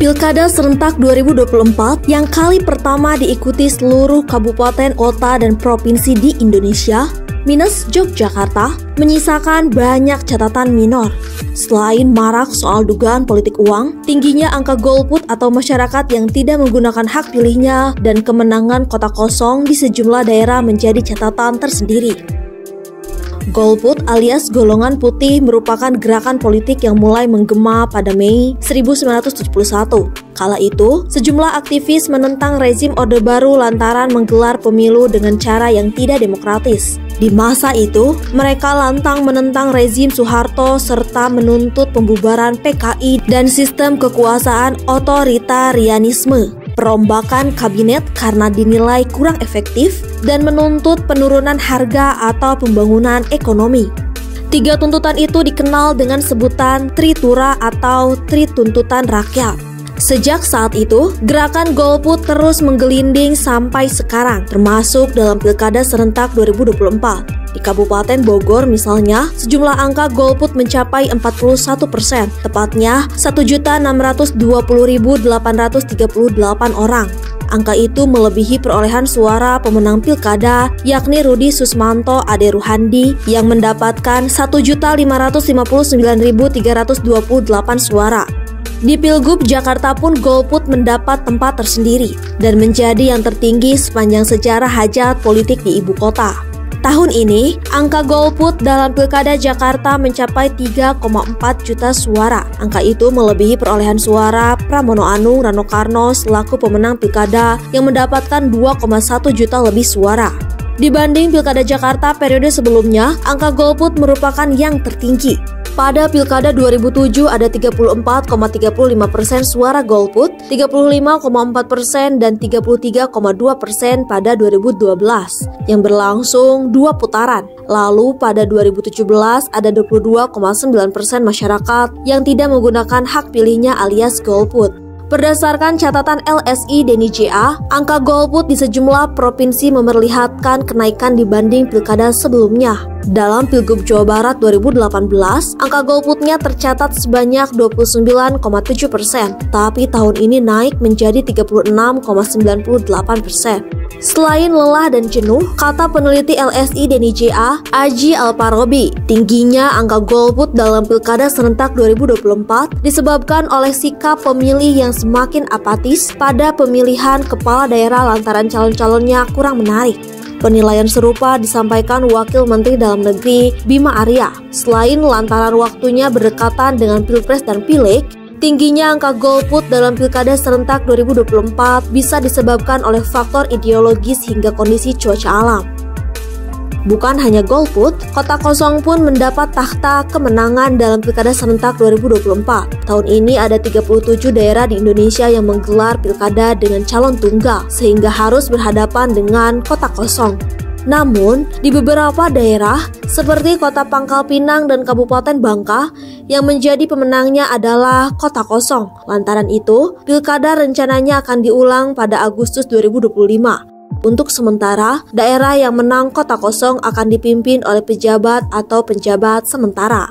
Pilkada serentak 2024 yang kali pertama diikuti seluruh kabupaten, kota, dan provinsi di Indonesia, minus Yogyakarta, menyisakan banyak catatan minor. Selain marak soal dugaan politik uang, tingginya angka golput atau masyarakat yang tidak menggunakan hak pilihnya, dan kemenangan kota kosong di sejumlah daerah menjadi catatan tersendiri. Golput alias golongan putih merupakan gerakan politik yang mulai menggema pada Mei 1971. Kala itu, sejumlah aktivis menentang rezim Orde Baru lantaran menggelar pemilu dengan cara yang tidak demokratis. Di masa itu, mereka lantang menentang rezim Soeharto serta menuntut pembubaran PKI dan sistem kekuasaan otoritarianisme, perombakan kabinet karena dinilai kurang efektif, dan menuntut penurunan harga atau pembangunan ekonomi. Tiga tuntutan itu dikenal dengan sebutan Tritura atau Trituntutan Rakyat. Sejak saat itu, gerakan golput terus menggelinding sampai sekarang, termasuk dalam Pilkada serentak 2024. Di Kabupaten Bogor misalnya, sejumlah angka golput mencapai 41%, tepatnya 1.620.838 orang. Angka itu melebihi perolehan suara pemenang pilkada, yakni Rudi Susmanto Ade Ruhandi yang mendapatkan 1.559.328 suara. Di Pilgub Jakarta pun golput mendapat tempat tersendiri dan menjadi yang tertinggi sepanjang sejarah hajat politik di ibu kota. Tahun ini, angka golput dalam Pilkada Jakarta mencapai 3,4 juta suara. Angka itu melebihi perolehan suara Pramono Anung Rano Karno selaku pemenang Pilkada yang mendapatkan 2,1 juta lebih suara. Dibanding Pilkada Jakarta periode sebelumnya, angka golput merupakan yang tertinggi. Pada Pilkada 2007 ada 34,35% suara golput, 35,4% dan 33,2% pada 2012 yang berlangsung 2 putaran. Lalu pada 2017 ada 22,9% masyarakat yang tidak menggunakan hak pilihnya alias golput. Berdasarkan catatan LSI Denny JA, angka golput di sejumlah provinsi memperlihatkan kenaikan dibanding pilkada sebelumnya. Dalam Pilgub Jawa Barat 2018, angka golputnya tercatat sebanyak 29,7%, tapi tahun ini naik menjadi 36,98%. Selain lelah dan jenuh, kata peneliti LSI Denny JA, Aji Alparobi, tingginya angka golput dalam Pilkada serentak 2024 disebabkan oleh sikap pemilih yang semakin apatis pada pemilihan kepala daerah lantaran calon-calonnya kurang menarik. Penilaian serupa disampaikan Wakil Menteri Dalam Negeri Bima Arya. Selain lantaran waktunya berdekatan dengan Pilpres dan Pileg, tingginya angka golput dalam Pilkada serentak 2024 bisa disebabkan oleh faktor ideologis hingga kondisi cuaca alam. Bukan hanya golput, kota kosong pun mendapat takhta kemenangan dalam Pilkada serentak 2024. Tahun ini ada 37 daerah di Indonesia yang menggelar pilkada dengan calon tunggal, sehingga harus berhadapan dengan kota kosong. Namun, di beberapa daerah seperti Kota Pangkal Pinang dan Kabupaten Bangka, yang menjadi pemenangnya adalah kota kosong. Lantaran itu, pilkada rencananya akan diulang pada Agustus 2025. Untuk sementara, daerah yang menang kota kosong akan dipimpin oleh pejabat atau penjabat sementara.